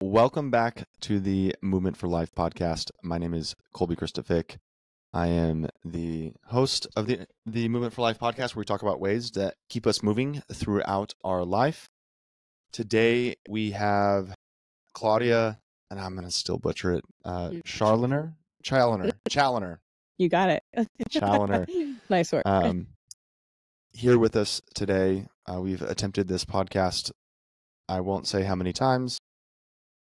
Welcome back to the Movement for Life podcast. My name is Kolby Christophic. I am the host of the Movement for Life podcast, where we talk about ways that keep us moving throughout our life. Today we have Claudia, and I'm going to still butcher it, Chaloner. You got it. Chaloner. Nice work. Here with us today. We've attempted this podcast, I won't say how many times.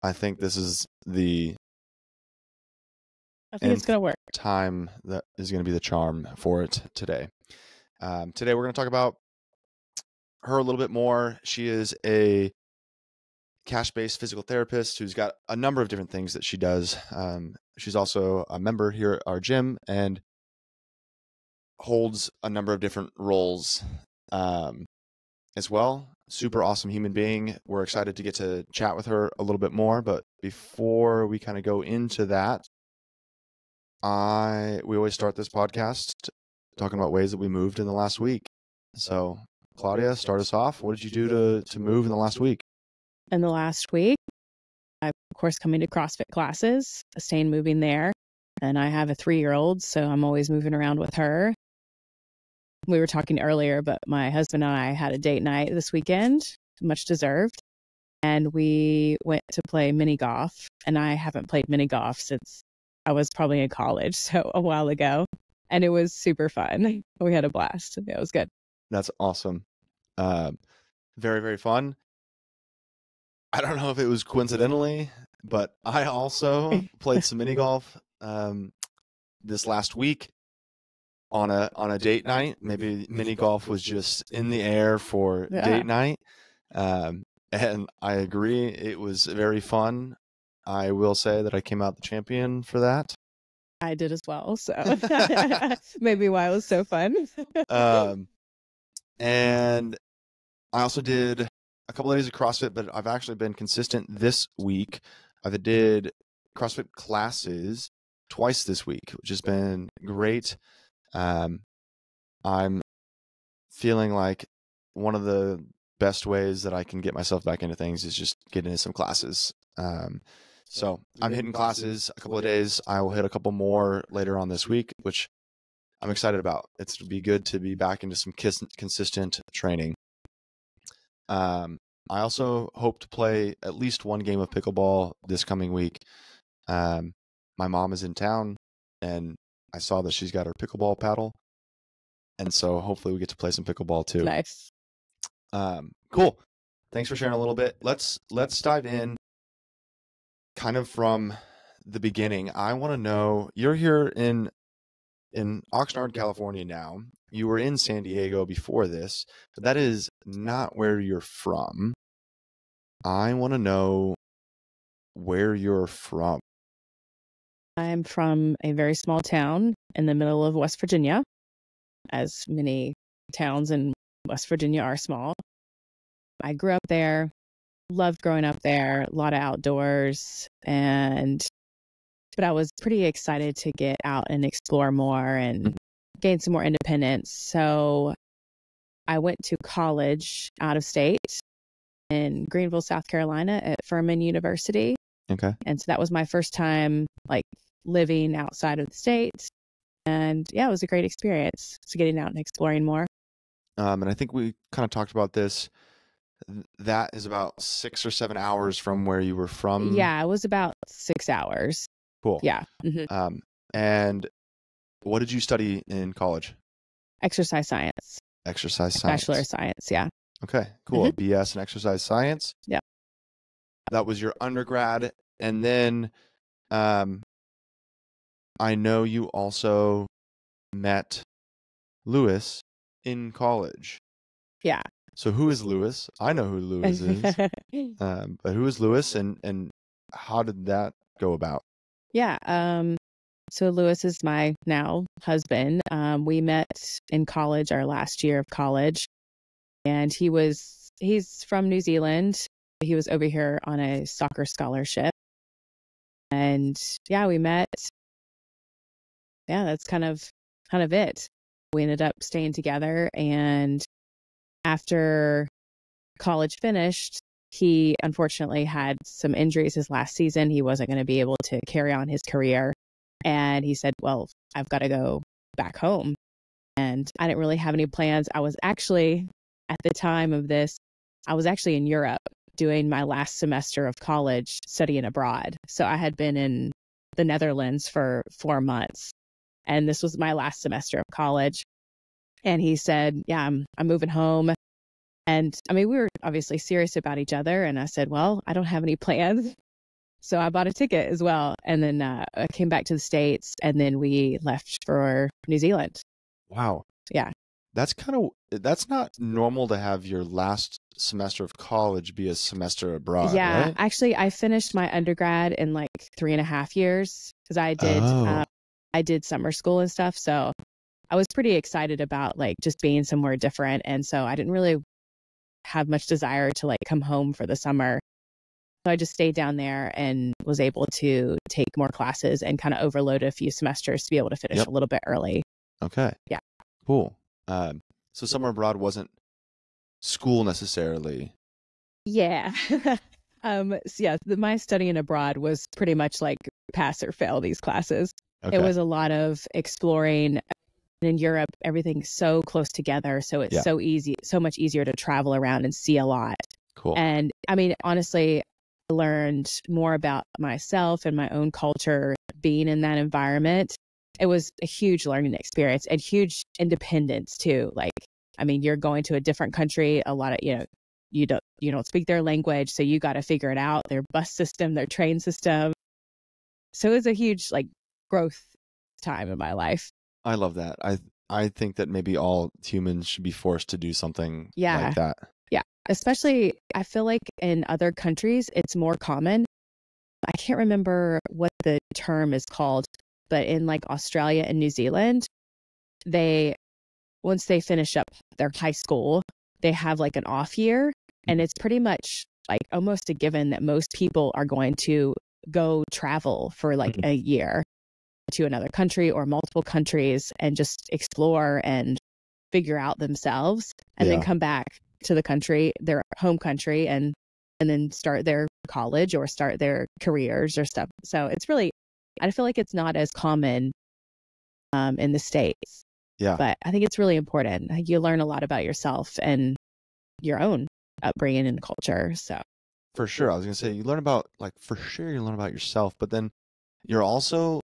I think this is I think it's going to work. Time that is going to be the charm for it today. Today we're going to talk about her a little bit more. She is a cash-based physical therapist who's got a number of different things that she does. She's also a member here at our gym and holds a number of different roles as well. Super awesome human being. We're excited to get to chat with her a little bit more. But before we kind of go into that, we always start this podcast talking about ways that we moved in the last week. So, Claudia, start us off. What did you do to move in the last week? In the last week, I'm, of course, coming to CrossFit classes, staying moving there. And I have a 3-year-old, so I'm always moving around with her. We were talking earlier, but my husband and I had a date night this weekend, much deserved. And we went to play mini golf. And I haven't played mini golf since I was probably in college, so a while ago. And it was super fun. We had a blast. It was good. That's awesome. Very, very fun. I don't know if it was coincidentally, but I also played some mini golf this last week. On a date night. Maybe mini golf was just in the air for date night. And I agree, it was very fun. I will say that I came out the champion for that. I did as well, so maybe why it was so fun. And I also did a couple of days of CrossFit, but I've actually been consistent this week. I did CrossFit classes twice this week, which has been great. I'm feeling like one of the best ways that I can get myself back into things is just get into some classes. So I'm hitting classes a couple of days. I will hit a couple more later on this week, which I'm excited about. It's be good to be back into some consistent training. I also hope to play at least one game of pickleball this coming week. My mom is in town and I saw that she's got her pickleball paddle. And so hopefully we get to play some pickleball too. Nice. Cool. Thanks for sharing a little bit. Let's dive in kind of from the beginning. I want to know, you're here in Oxnard, California now. You were in San Diego before this, but that is not where you're from. I want to know where you're from. I'm from a very small town in the middle of West Virginia, as many towns in West Virginia are small. I grew up there, loved growing up there, a lot of outdoors, but I was pretty excited to get out and explore more and gain some more independence. So I went to college out of state in Greenville, South Carolina at Furman University. Okay. And so that was my first time living outside of the state. And yeah, it was a great experience. So getting out and exploring more. And I think we kind of talked about this. That is about 6 or 7 hours from where you were from. Yeah, it was about 6 hours. Cool. Yeah. Mm-hmm. And what did you study in college? Exercise science. Exercise science. Bachelor of science, yeah. Okay, cool. Mm-hmm. A BS in exercise science. Yeah. That was your undergrad. And then I know you also met Lewis in college. Yeah. So who is Lewis? I know who Lewis is. But who is Lewis and how did that go about? Yeah. So Lewis is my now husband. We met in college, our last year of college. And he's from New Zealand. He was over here on a soccer scholarship. And yeah, we met. Yeah, that's kind of it. We ended up staying together, and after college finished, he unfortunately had some injuries his last season. He wasn't going to be able to carry on his career. And he said, well, I've got to go back home. And I didn't really have any plans. I was actually, at the time of this, I was actually in Europe doing my last semester of college studying abroad. So I had been in the Netherlands for 4 months. And this was my last semester of college. And he said, yeah, I'm moving home. And I mean, we were obviously serious about each other. And I said, well, I don't have any plans. So I bought a ticket as well. And then I came back to the States, and then we left for New Zealand. Wow. Yeah. That's not normal to have your last semester of college be a semester abroad. Yeah. Right? Actually, I finished my undergrad in like 3.5 years because I did summer school and stuff. So I was pretty excited about like just being somewhere different. And so I didn't really have much desire to like come home for the summer. So I just stayed down there and was able to take more classes and kind of overload a few semesters to be able to finish a little bit early. Okay. Yeah. Cool. So summer abroad wasn't school necessarily. Yeah. My studying abroad was pretty much like pass or fail these classes. Okay. It was a lot of exploring. In Europe, everything's so close together. So it's so much easier to travel around and see a lot. Cool. And I mean, honestly, I learned more about myself and my own culture being in that environment. It was a huge learning experience and huge independence too. Like, I mean, you're going to a different country, a lot of, you don't speak their language. So you got to figure it out, their bus system, their train system. So it was a huge like growth time in my life. I love that. I think that maybe all humans should be forced to do something like that. Yeah. Especially, I feel like in other countries, it's more common. I can't remember what the term is called, but in like Australia and New Zealand, once they finish up their high school, they have like an off year. And it's pretty much like almost a given that most people are going to go travel for like a year to another country or multiple countries and just explore and figure out themselves and then come back to the country, their home country, and then start their college or start their careers or stuff. So it's really, I feel like it's not as common in the States. Yeah. But I think it's really important. I think you learn a lot about yourself and your own upbringing and culture. So for sure. I was going to say, you learn about yourself, but then you're also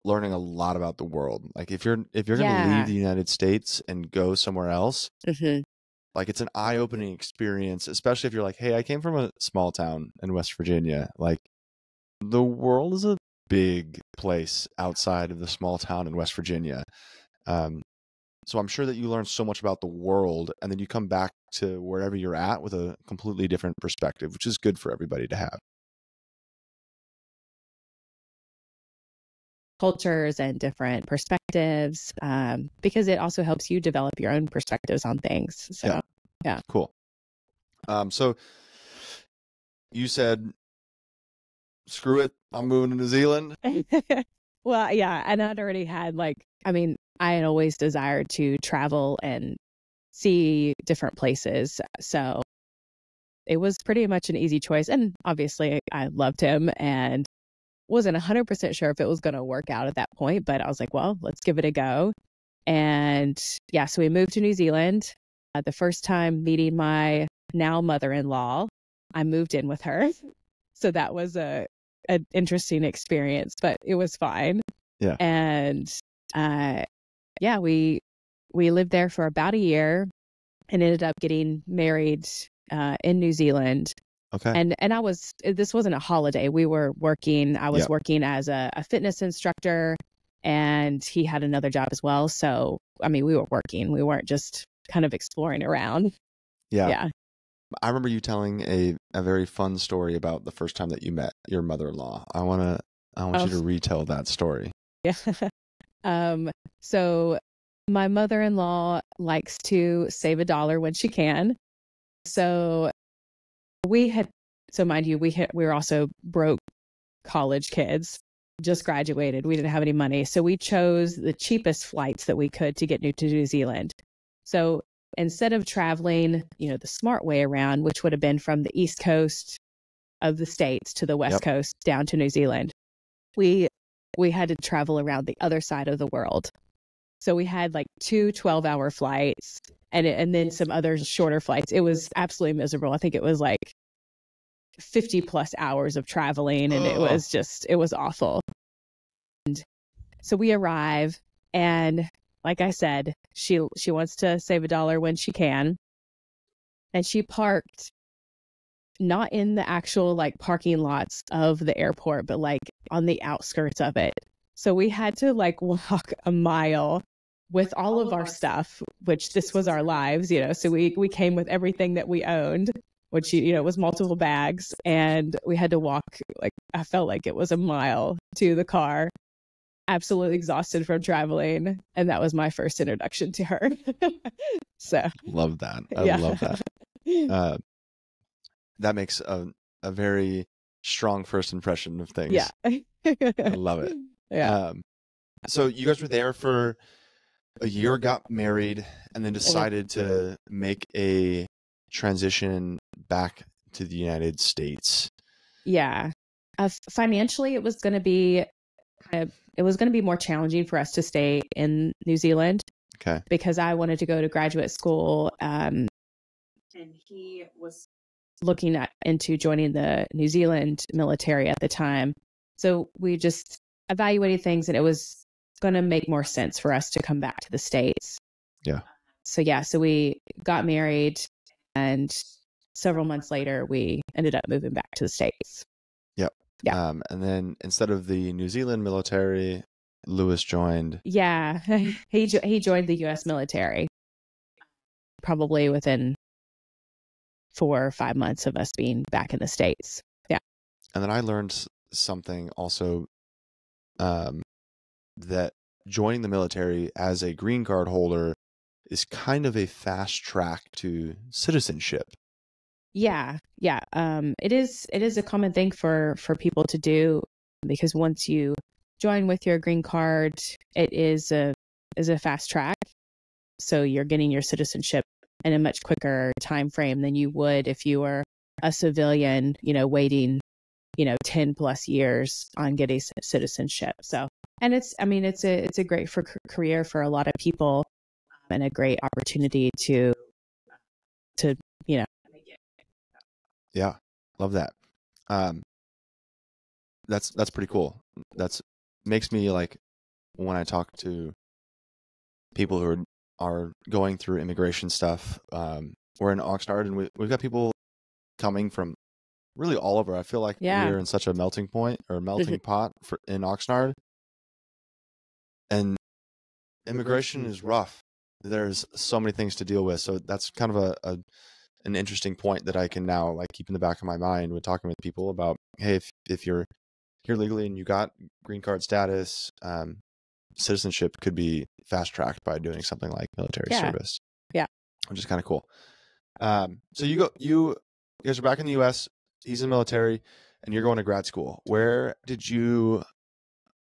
learning a lot about the world. Like if you're going to leave the United States and go somewhere else, like it's an eye-opening experience, especially if you're like, hey, I came from a small town in West Virginia. Like the world is a big place outside of the small town in West Virginia. So I'm sure that you learn so much about the world, and then you come back to wherever you're at with a completely different perspective, which is good for everybody to have. Cultures and different perspectives, because it also helps you develop your own perspectives on things. So, yeah. Cool. So you said, screw it, I'm moving to New Zealand. Well, yeah. And I'd already had I had always desired to travel and see different places. So it was pretty much an easy choice. And obviously I loved him and wasn't 100% sure if it was going to work out at that point, but I was like, well, let's give it a go. And so we moved to New Zealand. The first time meeting my now mother-in-law, I moved in with her. So that was an interesting experience, but it was fine. Yeah. And we lived there for about a year and ended up getting married in New Zealand. Okay. And this wasn't a holiday. We were working. I was working as a fitness instructor, and he had another job as well. So, we were working. We weren't just kind of exploring around. Yeah. I remember you telling a very fun story about the first time that you met your mother-in-law. I want you to retell that story. Yeah. So my mother-in-law likes to save a dollar when she can. So mind you, we were also broke college kids, just graduated. We didn't have any money. So we chose the cheapest flights that we could to get to New Zealand. So instead of traveling, the smart way around, which would have been from the East Coast of the States to the West Coast down to New Zealand, we had to travel around the other side of the world. So we had like 2 12-hour flights and then some other shorter flights. It was absolutely miserable. I think it was like 50 plus hours of traveling, and it was awful. And so we arrive, and like I said, she wants to save $1 when she can. And she parked not in the actual like parking lots of the airport, but like on the outskirts of it. So we had to like walk a mile with all of our stuff, which this was our lives, so we came with everything that we owned, which, was multiple bags. And we had to walk, like, I felt like it was a mile to the car, absolutely exhausted from traveling. And that was my first introduction to her. So love that. I love that. That makes a very strong first impression of things. Yeah. I love it. Yeah. So you guys were there for a year, got married, and then decided to make a transition back to the United States. Yeah. Financially, it was going to be more challenging for us to stay in New Zealand. Okay. Because I wanted to go to graduate school, and he was looking into joining the New Zealand military at the time. So we just evaluated things, and it was going to make more sense for us to come back to the States. Yeah. So we got married, and several months later, we ended up moving back to the States. Yep. Yeah. And then instead of the New Zealand military, Lewis joined. Yeah. He joined the U.S. military probably within 4 or 5 months of us being back in the States. Yeah. And then I learned something also, that joining the military as a green card holder is kind of a fast track to citizenship. Yeah. Yeah. It is a common thing for people to do, because once you join with your green card, it is a fast track. So you're getting your citizenship in a much quicker time frame than you would if you were a civilian, waiting, 10 plus years on getting citizenship. So, and it's a great career for a lot of people, and a great opportunity to. Yeah. Love that. That's pretty cool. That's makes me like, when I talk to people who are going through immigration stuff, we're in Oxnard, and we've got people coming from really all over. I feel like we're in such a melting point or melting pot in Oxnard, and immigration is rough. There's so many things to deal with. So that's kind of an interesting point that I can now like keep in the back of my mind when talking with people about, hey, if you're here legally and you got green card status, citizenship could be fast tracked by doing something like military service. Yeah. Which is kind of cool. So you guys are back in the US, he's in the military, and you're going to grad school. Where did you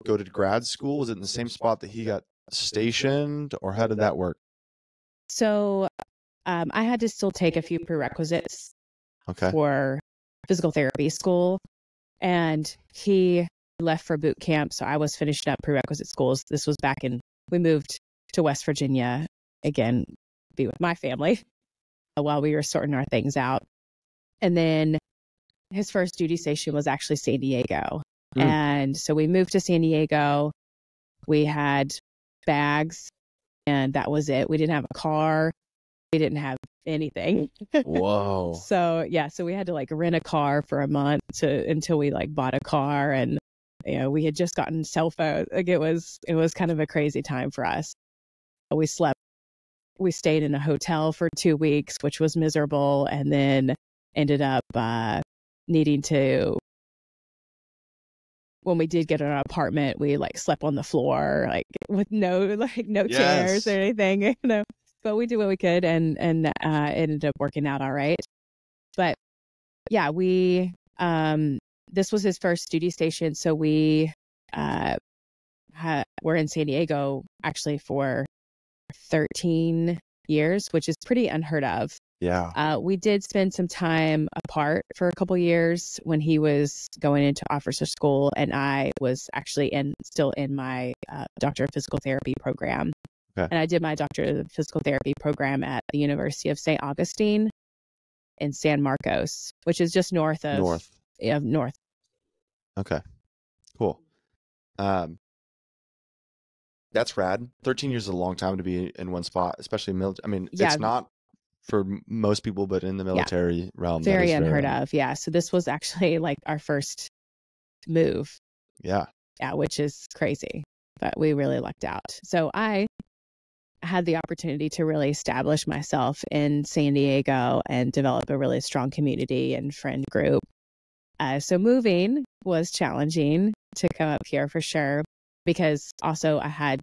go to grad school? Was it in the same spot that he got stationed, or how did that work? So I had to still take a few prerequisites for physical therapy school, and he left for boot camp. So I was finishing up prerequisite schools. This was we moved to West Virginia again, be with my family while we were sorting our things out. And then his first duty station was actually San Diego. And so we moved to San Diego. We had bags, and that was it. We didn't have a car. We didn't have anything. Whoa. So we had to like rent a car for a month until we like bought a car, and we had just gotten cell phones. Like it was kind of a crazy time for us. We stayed in a hotel for 2 weeks, which was miserable, and then ended up needing to, when we did get an apartment, we like slept on the floor, like with no chairs or anything, but we did what we could, and it ended up working out all right. But yeah, this was his first duty station. So we were in San Diego actually for 13 years, which is pretty unheard of. Yeah. We did spend some time apart for a couple years when he was going into officer school, and I was actually still in my doctorate of physical therapy program. Okay. And I did my doctorate of physical therapy program at the University of St. Augustine in San Marcos, which is just north. Okay. Cool. That's rad. 13 years is a long time to be in one spot, especially military. I mean, Yeah. it's not for most people, but in the military realm, very unheard of. Yeah. So this was actually like our first move. Yeah. Yeah, which is crazy, but we really lucked out. So I had the opportunity to really establish myself in San Diego and develop a really strong community and friend group. So moving was challenging to come up here for sure, because also I had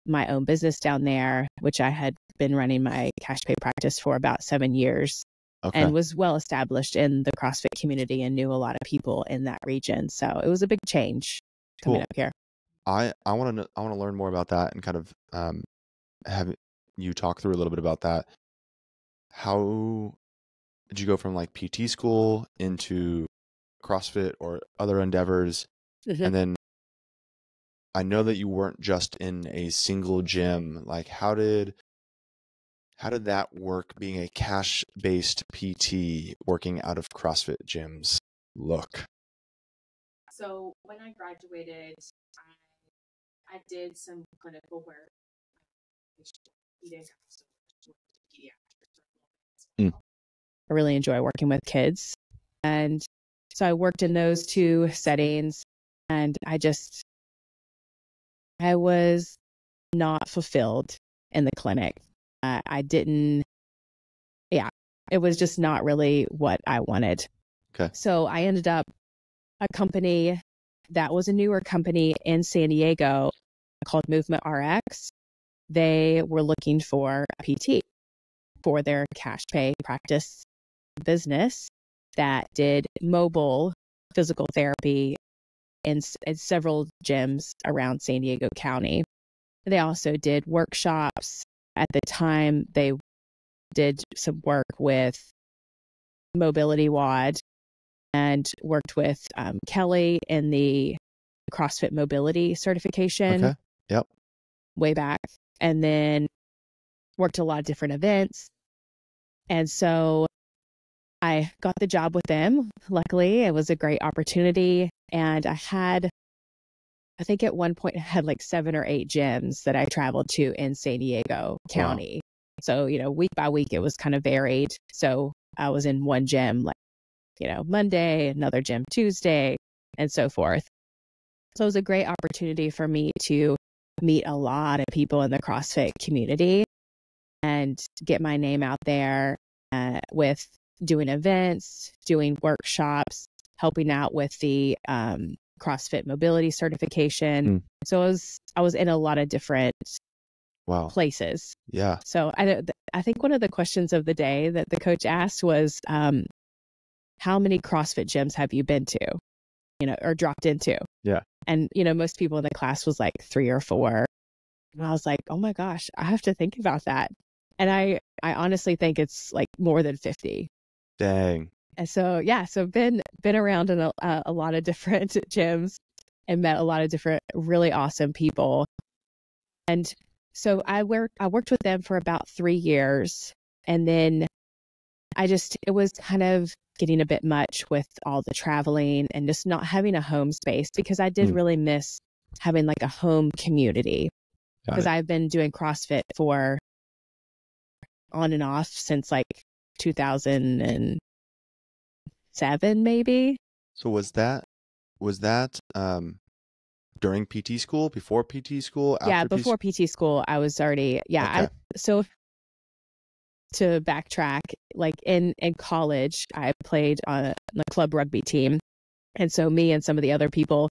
my own business down there, which I had been running my cash pay practice for about 7 years. Okay. And was well established in the CrossFit community and knew a lot of people in that region. So it was a big change coming up here. I want to learn more about that and kind of have you talk through a little bit about that. How did you go from like PT school into CrossFit or other endeavors? Mm-hmm. And then I know that you weren't just in a single gym. Like how did that work, being a cash-based PT working out of CrossFit gyms look? So when I graduated, I did some clinical work. I really enjoy working with kids. And so I worked in those two settings, and I was not fulfilled in the clinic. It was just not really what I wanted. Okay. So I ended up a company that was a newer company in San Diego called Movement RX. They were looking for a PT for their cash pay practice business that did mobile physical therapy in several gyms around San Diego County. They also did workshops. At the time, they did some work with Mobility WOD and worked with Kelly in the CrossFit Mobility certification. Okay. Yep. Way back. And then worked a lot of different events. And so I got the job with them. Luckily, it was a great opportunity. And I think at one point I had like 7 or 8 gyms that I traveled to in San Diego County. Wow. So, week by week, it was kind of varied. So I was in one gym, like, Monday, another gym Tuesday, and so forth. So it was a great opportunity for me to meet a lot of people in the CrossFit community and get my name out there with doing events, doing workshops, helping out with the CrossFit mobility certification. So I was in a lot of different places. Yeah. So I think one of the questions of the day that the coach asked was, how many CrossFit gyms have you been to, or dropped into? Yeah. And, most people in the class was like 3 or 4. And I was like, oh my gosh, I have to think about that. And I honestly think it's like more than 50. Dang. And so, so been around in a lot of different gyms and met a lot of different really awesome people. And so I worked with them for about 3 years. And then it was kind of getting a bit much with all the traveling and just not having a home space, because I did really miss having like a home community, because I've been doing CrossFit for on and off since like 2007, maybe. So was that during PT school, before PT school? After before PT school, I was already, okay. So to backtrack, like in college, I played on the club rugby team. And so me and some of the other people,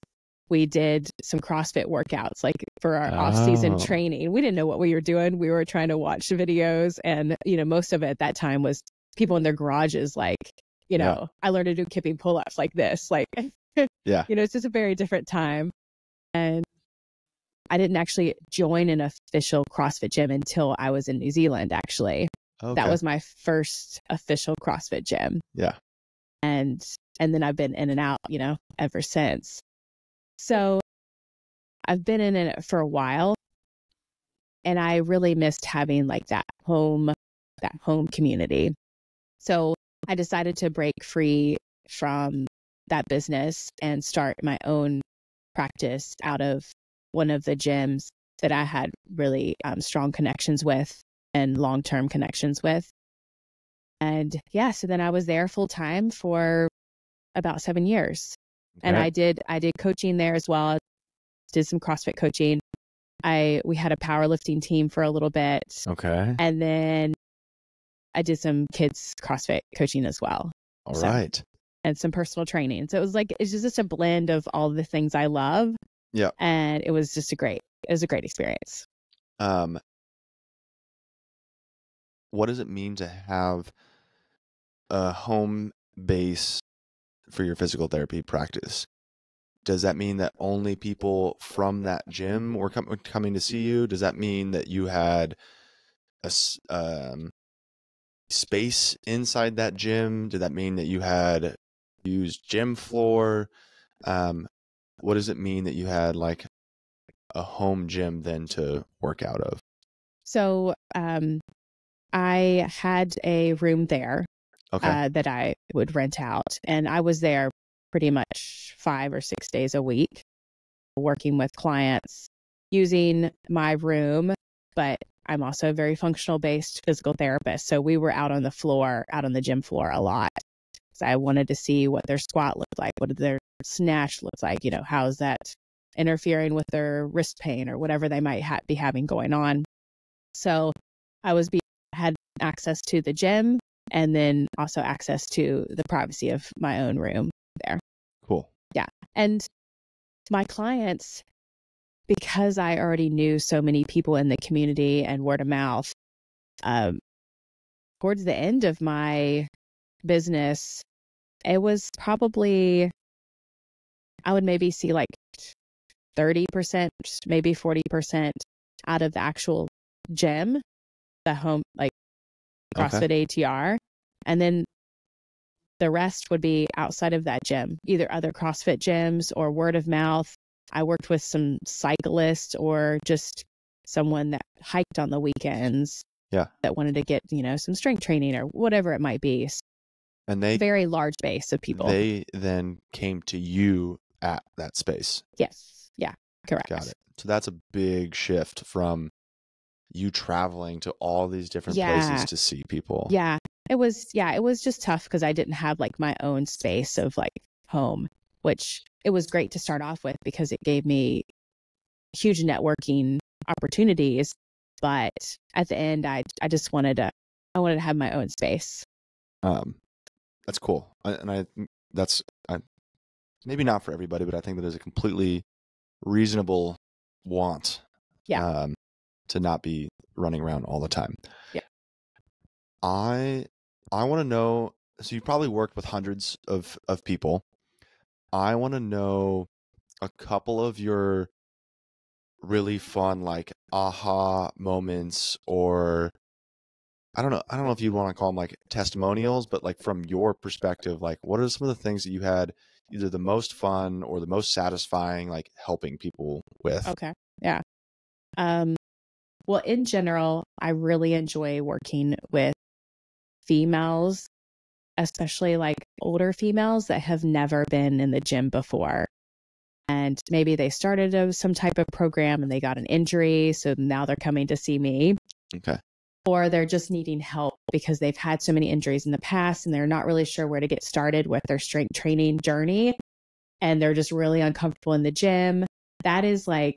we did some CrossFit workouts, like for our off-season training. We didn't know what we were doing. We were trying to watch videos. And, most of it at that time was people in their garages, like, I learned to do kipping pull-ups like this. Like, it's just a very different time. And I didn't actually join an official CrossFit gym until I was in New Zealand, actually. Okay. That was my first official CrossFit gym. Yeah. And then I've been in and out, ever since. So I've been in it for a while, and I really missed having like that home community. So I decided to break free from that business and start my own practice out of one of the gyms that I had really strong connections with and long-term connections with. And yeah, so then I was there full time for about 7 years. Okay. And I did coaching there as well. Did some CrossFit coaching. We had a powerlifting team for a little bit. Okay. And then I did some kids CrossFit coaching as well. All right. And some personal training. So it's just a blend of all the things I love. Yeah. And it was a great experience. What does it mean to have a home base for your physical therapy practice? Does that mean that only people from that gym were coming to see you? Does that mean that you had a space inside that gym? Did that mean that you had used gym floor? What does it mean that you had like a home gym then to work out of? So I had a room there that I would rent out, and I was there pretty much 5 or 6 days a week working with clients using my room, but I'm also a very functional based physical therapist. So we were out on the gym floor a lot. So I wanted to see what their squat looked like. What did their snatch look like? How's that interfering with their wrist pain or whatever they might be having going on. So I had access to the gym and then also access to the privacy of my own room there. Cool. Yeah. And my clients, because I already knew so many people in the community and word of mouth, towards the end of my business, it was probably, I would maybe see like 30%, maybe 40% out of the actual gym, the home, like CrossFit ATR. And then the rest would be outside of that gym, either other CrossFit gyms or word of mouth. I worked with some cyclists or just someone that hiked on the weekends. Yeah. That wanted to get, some strength training or whatever it might be. And very large base of people. They then came to you at that space. Yes. Yeah. Correct. Got it. So that's a big shift from you traveling to all these different places to see people. Yeah. It was just tough because I didn't have like my own space of like home, which it was great to start off with because it gave me huge networking opportunities. But at the end, I just wanted to have my own space. That's cool. That's maybe not for everybody, but I think that is a completely reasonable want. Yeah. To not be running around all the time. Yeah. I want to know, so you probably worked with hundreds of people. I want to know a couple of your really fun, like aha moments, or I don't know if you'd want to call them like testimonials, but like from your perspective, like what are some of the things that you had either the most fun or the most satisfying, like helping people with? Okay. Yeah. Well, in general, I really enjoy working with females, especially like older females that have never been in the gym before. And maybe they started some type of program and they got an injury. So now they're coming to see me. Okay. Or they're just needing help because they've had so many injuries in the past and they're not really sure where to get started with their strength training journey. And they're just really uncomfortable in the gym. That is like,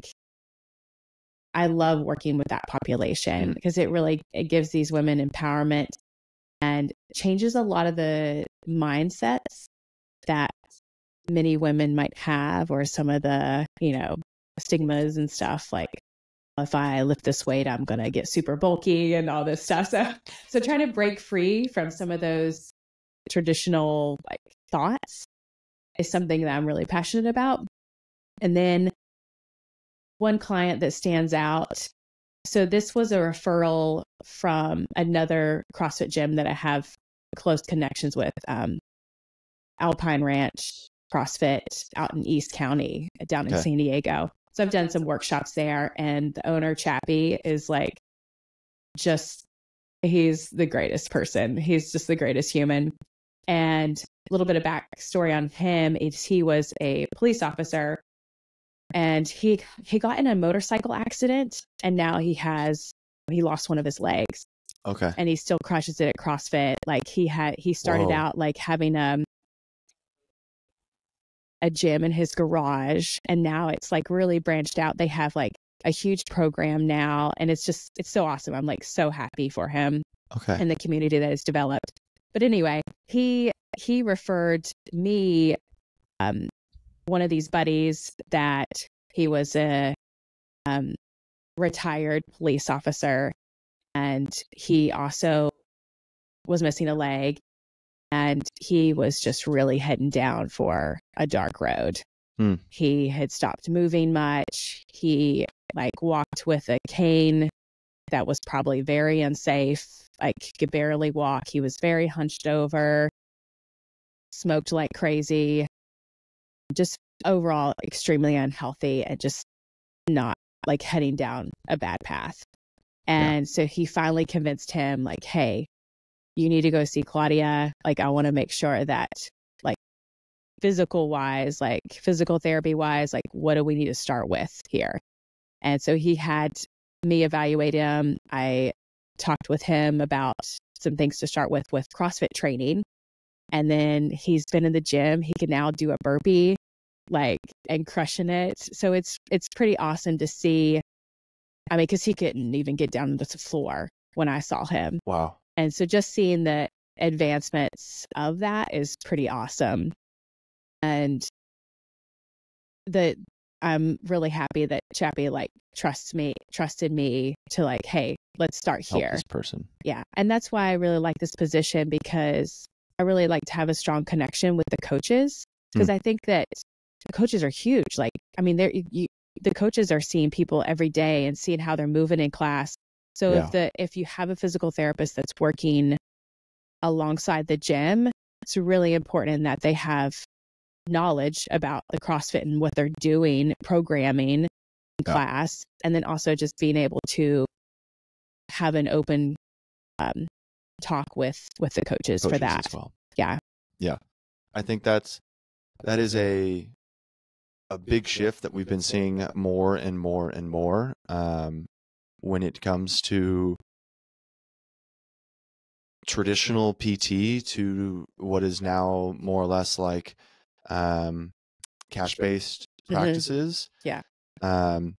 I love working with that population because it gives these women empowerment and changes a lot of the mindsets that many women might have, or some of the, stigmas and stuff like, if I lift this weight, I'm going to get super bulky and all this stuff. So trying to break free from some of those traditional like thoughts is something that I'm really passionate about. And then one client that stands out. So this was a referral from another CrossFit gym that I have close connections with, Alpine Ranch CrossFit out in East County, down in San Diego. So I've done some workshops there, and the owner, Chappie, is like he's the greatest person. He's just the greatest human. And a little bit of backstory on him is he was a police officer, and he got in a motorcycle accident, and now he lost one of his legs. Okay. And he still crushes it at CrossFit. Like he started out like having a gym in his garage, and now it's like really branched out. They have like a huge program now, and it's so awesome. I'm like so happy for him. Okay. And the community that has developed. But anyway, he referred me one of these buddies that he was a retired police officer, and he also was missing a leg, and he was just really heading down for a dark road. He had stopped moving much. He like walked with a cane that was probably very unsafe. Like could barely walk. He was very hunched over, smoked like crazy, just overall extremely unhealthy, and just not like heading down a bad path. And so he finally convinced him like, hey, you need to go see Claudia. Like, I want to make sure that like physical wise, like physical therapy wise, like what do we need to start with here? And so he had me evaluate him. I talked with him about some things to start with CrossFit training. And then he's been in the gym. He can now do a burpee, like, and crushing it. So it's pretty awesome to see. I mean, because he couldn't even get down to the floor when I saw him. Wow. And so just seeing the advancements of that is pretty awesome. And I'm really happy that Chappie like trusted me to like, hey, let's start here. Help this person. Yeah. And that's why I really like this position, because I really like to have a strong connection with the coaches, because I think that the coaches are huge. Like, I mean, the coaches are seeing people every day and seeing how they're moving in class. So if you have a physical therapist that's working alongside the gym, it's really important that they have knowledge about the CrossFit and what they're doing, programming in class, and then also just being able to have an open talk with the coaches for that as well. Yeah. I think that is a big shift that we've been seeing more and more and more when it comes to traditional PT to what is now more or less like cash-based practices. And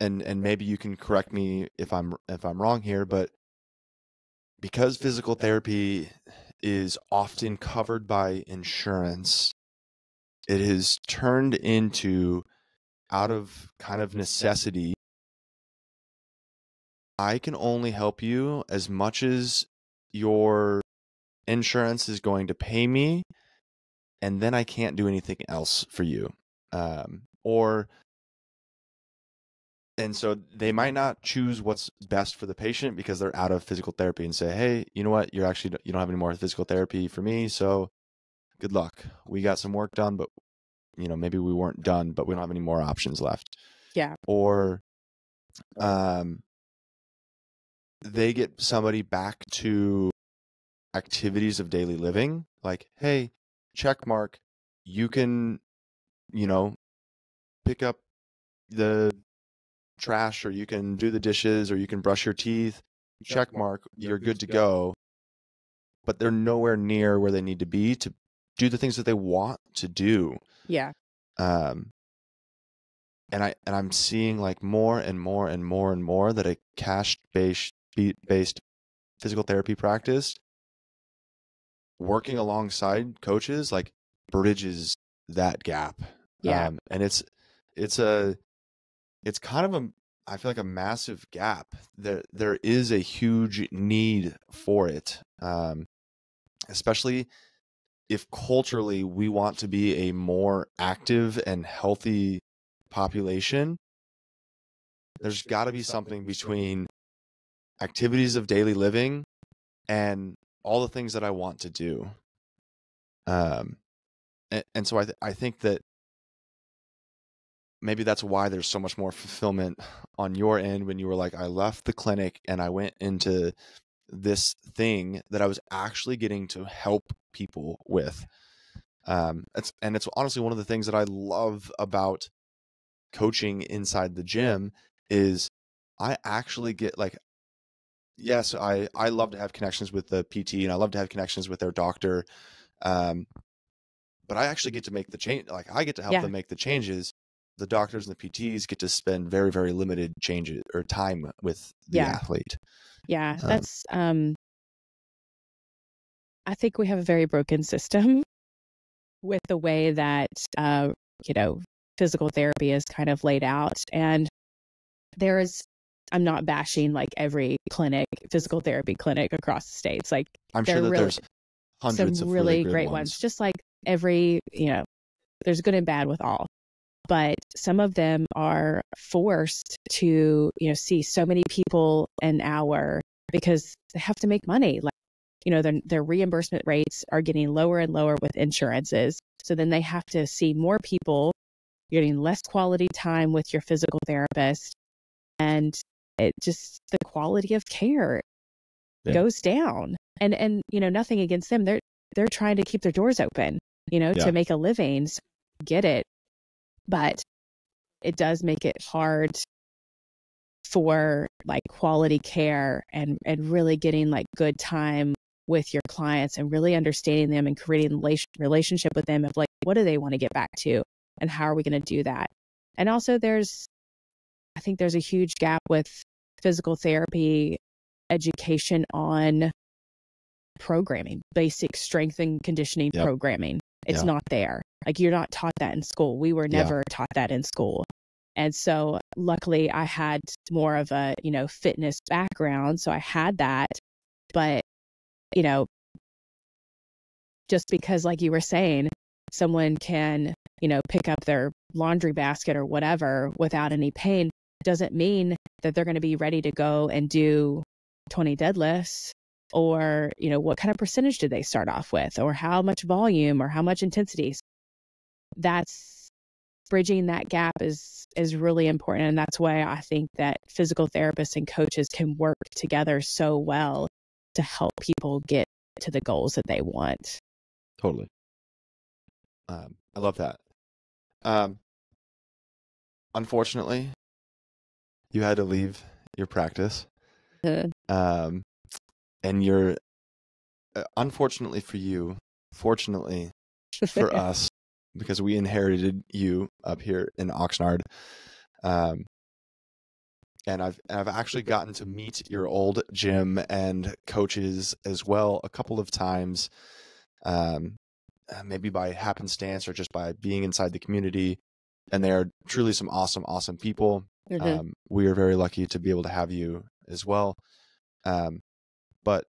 maybe you can correct me if I'm wrong here, but because physical therapy is often covered by insurance, it is turned into, out of kind of necessity, I can only help you as much as your insurance is going to pay me, and then I can't do anything else for you. And so they might not choose what's best for the patient because they're out of physical therapy and say, hey, you know what? You don't have any more physical therapy for me. So good luck. We got some work done, but maybe we weren't done, but we don't have any more options left. Yeah. Or, they get somebody back to activities of daily living. Like, hey, check mark. You can, pick up the trash, or you can do the dishes, or you can brush your teeth. Check mark. You're good to go. But they're nowhere near where they need to be to do the things that they want to do. Yeah. And I'm seeing like more and more and more and more that a cash-based physical therapy practice working alongside coaches like bridges that gap. Yeah. And it's kind of I feel like a massive gap. There is a huge need for it. Especially if culturally we want to be a more active and healthy population, there's got to be something between activities of daily living and all the things that I want to do. And so I think that maybe that's why there's so much more fulfillment on your end when you were like, I left the clinic and I went into this thing that I was actually getting to help people with. It's honestly one of the things that I love about coaching inside the gym is I actually get like, yes, I love to have connections with the PT and I love to have connections with their doctor. But I actually get to make the change. Like I get to help them make the changes. The doctors and the PTs get to spend very, very limited changes or time with the athlete. Yeah. That's, I think we have a very broken system with the way that, physical therapy is kind of laid out. And I'm not bashing like every physical therapy clinic across the states. Like I'm sure that there's hundreds some of really great ones. Just like every, there's good and bad with all. But some of them are forced to, see so many people an hour because they have to make money. Like, their reimbursement rates are getting lower and lower with insurances. So then they have to see more people. You're getting less quality time with your physical therapist. And the quality of care goes down. And nothing against them. They're trying to keep their doors open, to make a living. So get it. But it does make it hard for like quality care and really getting like good time with your clients and really understanding them and creating a relationship with them of like, what do they want to get back to and how are we going to do that? And also I think there's a huge gap with physical therapy education on programming, basic strength and conditioning programming. It's not there. Like you're not taught that in school. We were never taught that in school. And so luckily I had more of a, fitness background. So I had that, but, just because like you were saying, someone can, pick up their laundry basket or whatever without any pain doesn't mean that they're going to be ready to go and do 20 deadlifts. Or, what kind of percentage did they start off with, or how much volume or how much intensity? That's bridging that gap is really important. And that's why I think that physical therapists and coaches can work together so well to help people get to the goals that they want. Totally. I love that. Unfortunately, you had to leave your practice. And you're, unfortunately for you, fortunately for us, because we inherited you up here in Oxnard. And I've actually gotten to meet your old gym and coaches as well a couple of times, maybe by happenstance or just by being inside the community. And they are truly some awesome, awesome people. Mm-hmm. We are very lucky to be able to have you as well. But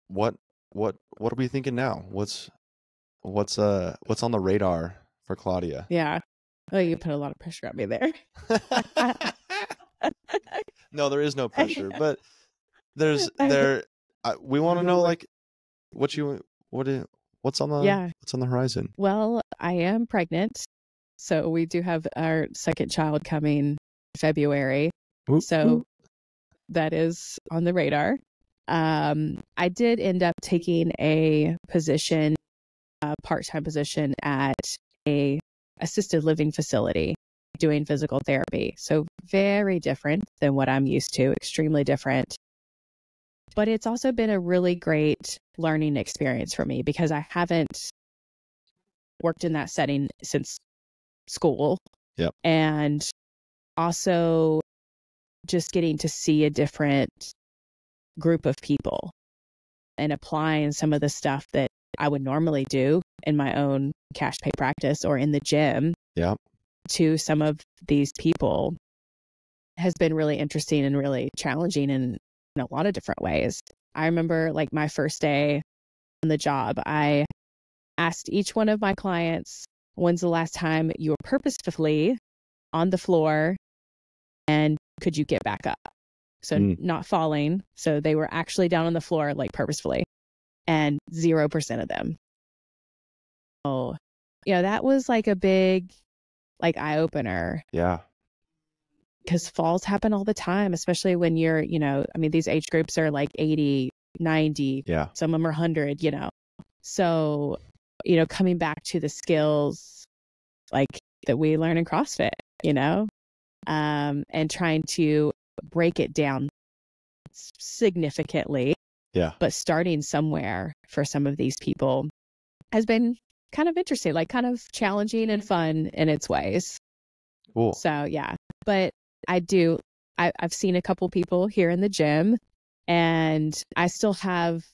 what are we thinking now? What's on the radar for Claudia? Yeah. Oh, you put a lot of pressure on me there. No, there is no pressure, but we want to know like what's on the horizon? Well, I am pregnant. So we do have our second child coming February. So that is on the radar. I did end up taking a part-time position at a assisted living facility doing physical therapy. So very different than what I'm used to, extremely different. But it's also been a really great learning experience for me because I haven't worked in that setting since school. Yep. And also just getting to see a different group of people and applying some of the stuff that I would normally do in my own cash pay practice or in the gym to some of these people has been really interesting and really challenging in a lot of different ways. I remember like my first day on the job, I asked each one of my clients, when's the last time you were purposefully on the floor and could you get back up? So not falling. So they were actually down on the floor, like purposefully, and 0% of them. Oh, that was like a big, like, eye opener. Yeah. Because falls happen all the time, especially when you're, these age groups are like 80, 90, some of them are 100, So, coming back to the skills like that we learn in CrossFit, and trying to break it down significantly. Yeah. But starting somewhere for some of these people has been kind of interesting, like kind of challenging and fun in its ways. Cool. So, yeah. But I've seen a couple people here in the gym, and I still have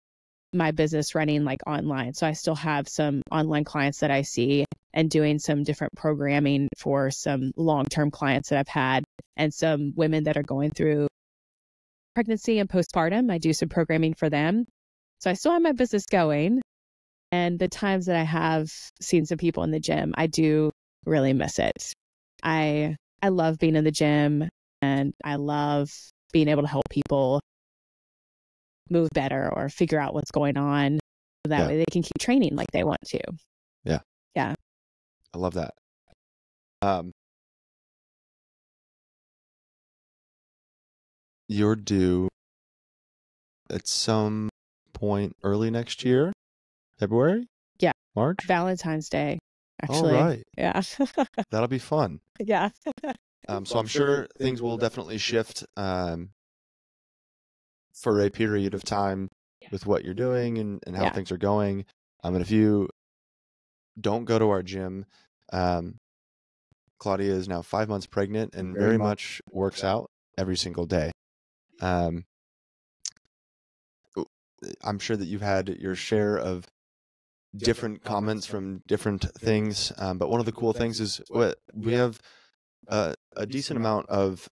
my business running like online. So I still have some online clients that I see and doing some different programming for some long-term clients that I've had and some women that are going through pregnancy and postpartum. I do some programming for them. So I still have my business going. And the times that I have seen some people in the gym, I do really miss it. I love being in the gym, and I love being able to help people move better or figure out what's going on. So that way they can keep training like they want to. Yeah. Yeah. I love that. You're due at some point early next year, February? Yeah. March? Valentine's Day, actually. All right. Yeah. That'll be fun. Yeah. So I'm sure things will definitely shift for a period of time with what you're doing and how things are going. And if you don't go to our gym, Claudia is now 5 months pregnant and very much works out every single day. I'm sure that you've had your share of different comments from different things, but one of the cool things is we have a decent amount of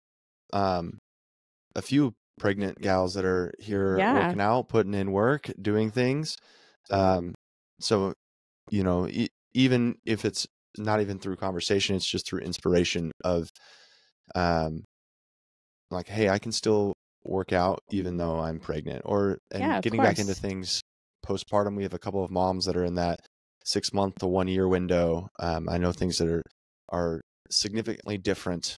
a few pregnant gals that are here working out, putting in work, doing things. So, even if it's not even through conversation, it's just through inspiration of like, hey, I can still work out even though I'm pregnant, and getting back into things postpartum. We have a couple of moms that are in that 6 month to 1 year window. I know things that are significantly different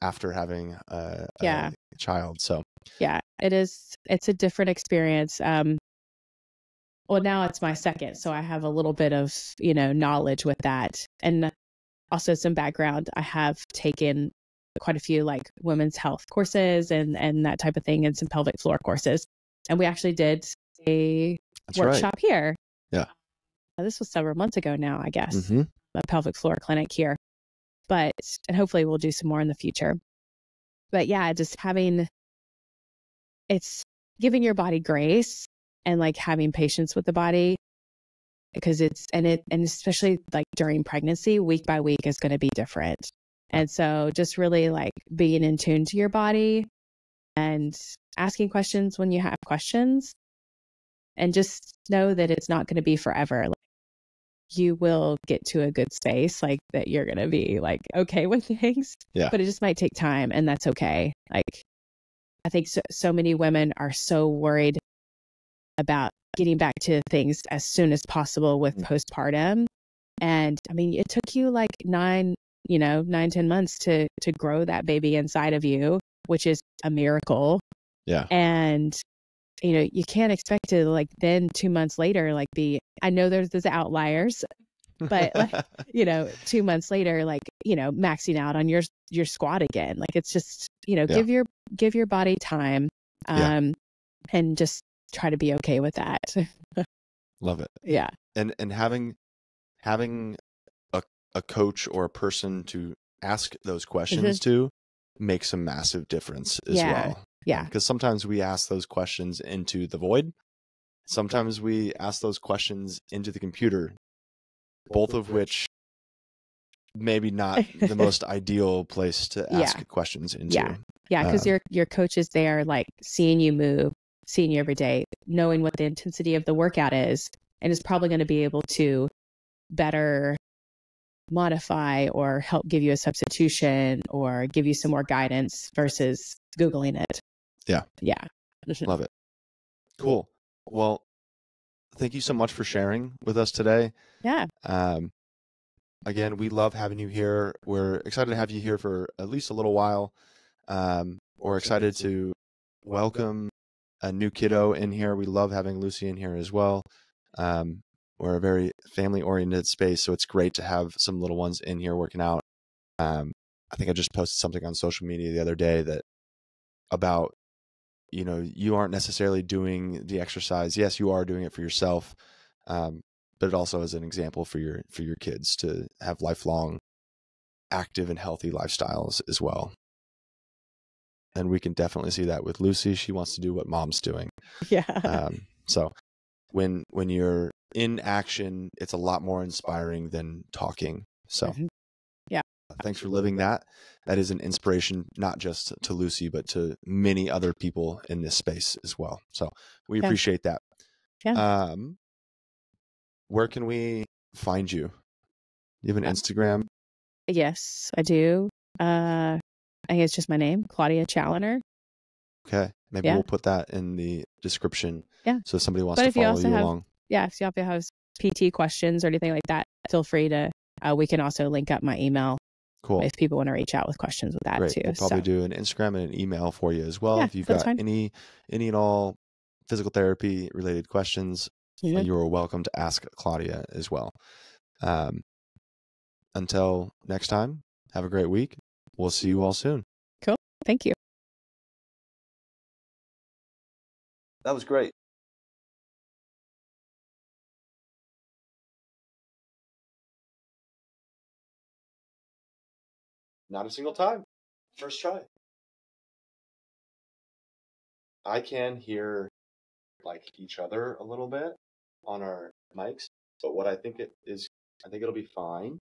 after having a child. So it's a different experience. Well, now it's my second, so I have a little bit of, knowledge with that, and also some background. I have taken quite a few like women's health courses and that type of thing, and some pelvic floor courses. And we actually did a workshop here. Yeah. This was several months ago now, I guess, Mm-hmm. a pelvic floor clinic here. And hopefully we'll do some more in the future. But yeah, just it's giving your body grace and like having patience with the body, because and especially like during pregnancy, week by week is going to be different. And so just really like being in tune to your body and asking questions when you have questions, and just know that it's not going to be forever. Like, you will get to a good space, like that you're going to be like, okay with things, but it just might take time, and that's okay. Like, I think so many women are so worried about getting back to things as soon as possible with postpartum. And I mean, it took you like 10 months to grow that baby inside of you, which is a miracle. Yeah. And, you can't expect to like then 2 months later, like I know there's outliers, but like, 2 months later, like, maxing out on your squat again. Like, it's just, give your body time, and just try to be okay with that. Love it. Yeah. And having a coach or a person to ask those questions to makes a massive difference as well. Yeah. Because sometimes we ask those questions into the void. Sometimes we ask those questions into the computer, both of which maybe not the most ideal place to ask questions into. Yeah. Because your coach is there, like seeing you move, seeing you every day, knowing what the intensity of the workout is, and is probably going to be able to better modify or help give you a substitution or give you some more guidance versus Googling it. Yeah. Yeah. Love it. Cool. Well, thank you so much for sharing with us today. Yeah. Again, we love having you here. We're excited to have you here for at least a little while. We're excited to welcome a new kiddo in here. We love having Lucy in here as well. We're a very family-oriented space, so it's great to have some little ones in here working out. I think I just posted something on social media the other day that about, you aren't necessarily doing the exercise. Yes, you are doing it for yourself, but it also is an example for your kids to have lifelong active and healthy lifestyles as well. And we can definitely see that with Lucy. She wants to do what mom's doing. Yeah. So when you're in action, it's a lot more inspiring than talking. So yeah, thanks for living that. That is an inspiration, not just to Lucy, but to many other people in this space as well. So we appreciate that. Yeah. Where can we find you? You have an Instagram? Yes, I do. I think it's just my name, Claudia Chaloner. Okay. Maybe we'll put that in the description. Yeah. So if somebody wants to follow you along. Yeah. If you also have PT questions or anything like that, feel free to, we can also link up my email. Cool. If people want to reach out with questions with that Great. too. We'll probably do an Instagram and an email for you as well. Yeah, if you've got any and all physical therapy related questions, you're welcome to ask Claudia as well. Until next time, have a great week. We'll see you all soon. Cool. Thank you. That was great. Not a single time. First try. I can hear each other a little bit on our mics, but what I think it'll be fine.